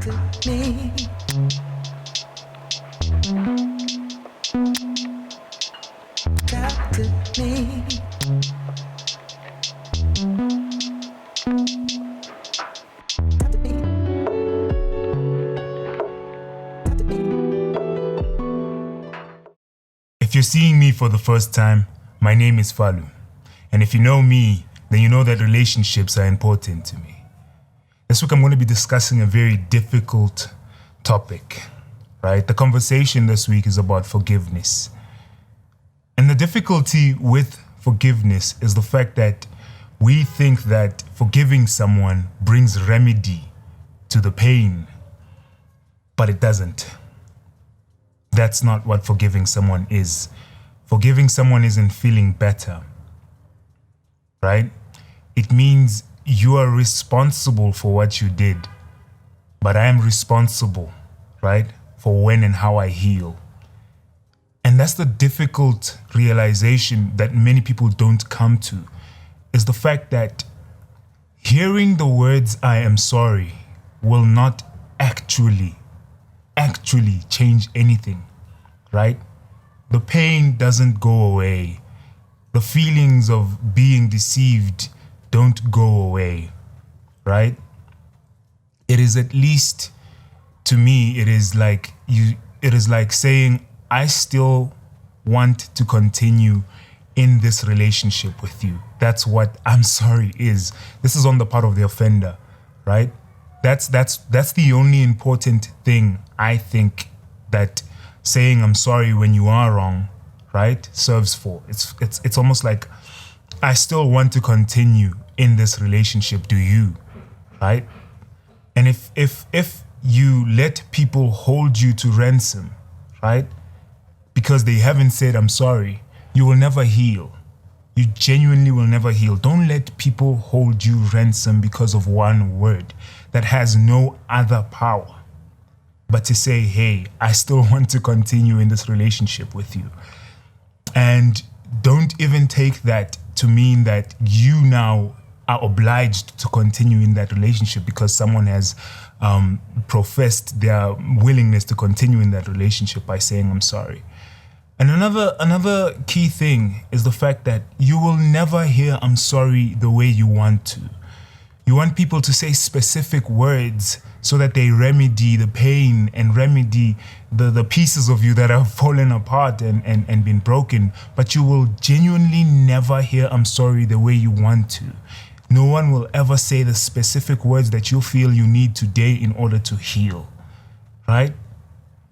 If you're seeing me for the first time, my name is Falu. And if you know me, then you know that relationships are important to me. This week I'm going to be discussing a very difficult topic, right? The conversation this week is about forgiveness. And the difficulty with forgiveness is the fact that we think that forgiving someone brings remedy to the pain, but it doesn't. That's not what forgiving someone is. Forgiving someone isn't feeling better, right? It means you are responsible for what you did, but I am responsible, right, for when and how I heal. And that's the difficult realization that many people don't come to, is the fact that hearing the words "I am sorry" will not actually change anything, right? The pain doesn't go away. The feelings of being deceived don't go away, right? It is, at least to me, it is like saying, I still want to continue in this relationship with you. That's what "I'm sorry" is. This is on the part of the offender, right? That's the only important thing I think that saying "I'm sorry" when you are wrong, right, serves for. It's almost like, I still want to continue in this relationship. Do you? Right? And if you let people hold you to ransom, right, because they haven't said "I'm sorry," you will never heal. You genuinely will never heal. Don't let people hold you ransom because of one word that has no other power but to say, hey, I still want to continue in this relationship with you. And don't even take that to mean that you now are obliged to continue in that relationship because someone has professed their willingness to continue in that relationship by saying "I'm sorry." And another key thing is the fact that you will never hear "I'm sorry" the way you want to. You want people to say specific words so that they remedy the pain and remedy the pieces of you that have fallen apart and been broken. But you will genuinely never hear "I'm sorry" the way you want to. No one will ever say the specific words that you feel you need today in order to heal, right?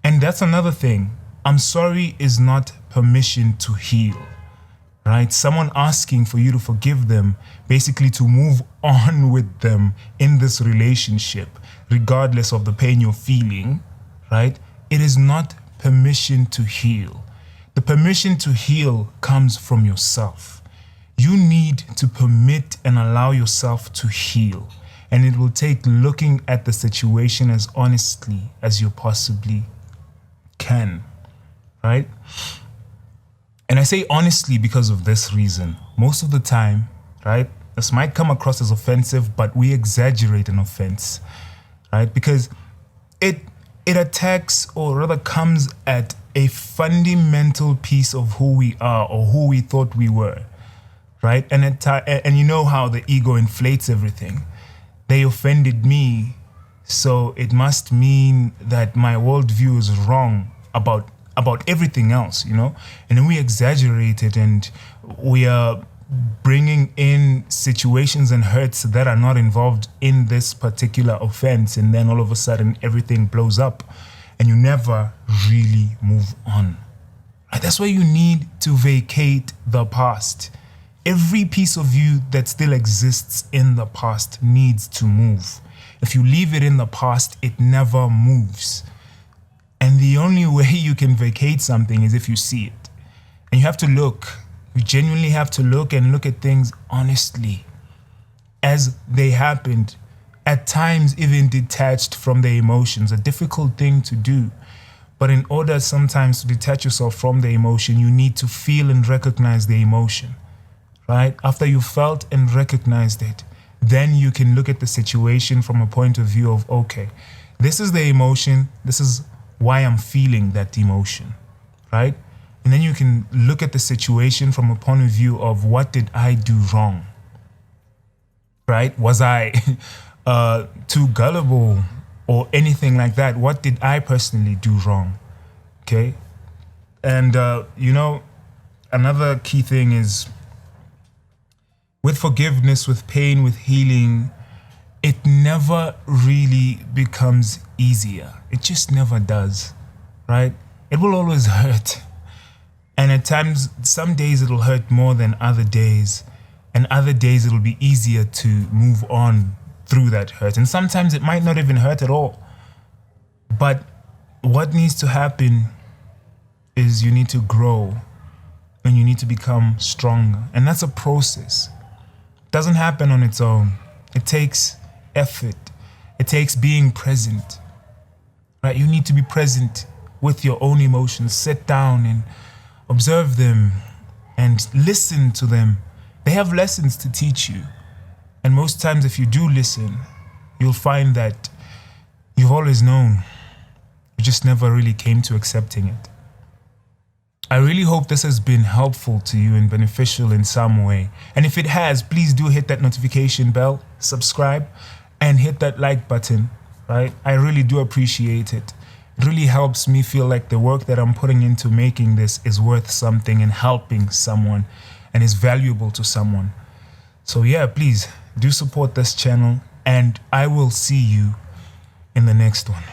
And that's another thing. "I'm sorry" is not permission to heal, right? Someone asking for you to forgive them, basically to move on with them in this relationship, regardless of the pain you're feeling, right? It is not permission to heal. The permission to heal comes from yourself. You need to permit and allow yourself to heal. And it will take looking at the situation as honestly as you possibly can, right? And I say honestly because of this reason. Most of the time, right, this might come across as offensive, but we exaggerate an offense, right? Because it attacks, or rather comes at, a fundamental piece of who we are or who we thought we were, right? And you know how the ego inflates everything. They offended me, so it must mean that my worldview is wrong about everything else, you know? And then we exaggerate it, and we are bringing in situations and hurts that are not involved in this particular offense, and then all of a sudden everything blows up and you never really move on. Right? That's why you need to vacate the past. Every piece of you that still exists in the past needs to move. If you leave it in the past, it never moves. And the only way you can vacate something is if you see it. And you have to look. You genuinely have to look at things honestly as they happened, at times even detached from the emotions, a difficult thing to do. But in order sometimes to detach yourself from the emotion, you need to feel and recognize the emotion, right? After you felt and recognized it, then you can look at the situation from a point of view of, okay, This is the emotion. This is why I'm feeling that emotion, right? And then you can look at the situation from a point of view of what did I do wrong, right? Was I too gullible or anything like that? What did I personally do wrong? Okay. And, another key thing is with forgiveness, with pain, with healing, it never really becomes easier. It just never does, right? It will always hurt. And at times, some days it'll hurt more than other days. And other days it'll be easier to move on through that hurt. And sometimes it might not even hurt at all. But what needs to happen is you need to grow and you need to become stronger. And that's a process. It doesn't happen on its own. It takes effort. It takes being present, right? You need to be present with your own emotions. Sit down and observe them and listen to them. They have lessons to teach you. And most times if you do listen, you'll find that you've always known. You just never really came to accepting it. I really hope this has been helpful to you and beneficial in some way. And if it has, please do hit that notification bell, subscribe, and hit that like button, right? I really do appreciate it. It really helps me feel like the work that I'm putting into making this is worth something and helping someone and is valuable to someone. So yeah, please do support this channel and I will see you in the next one.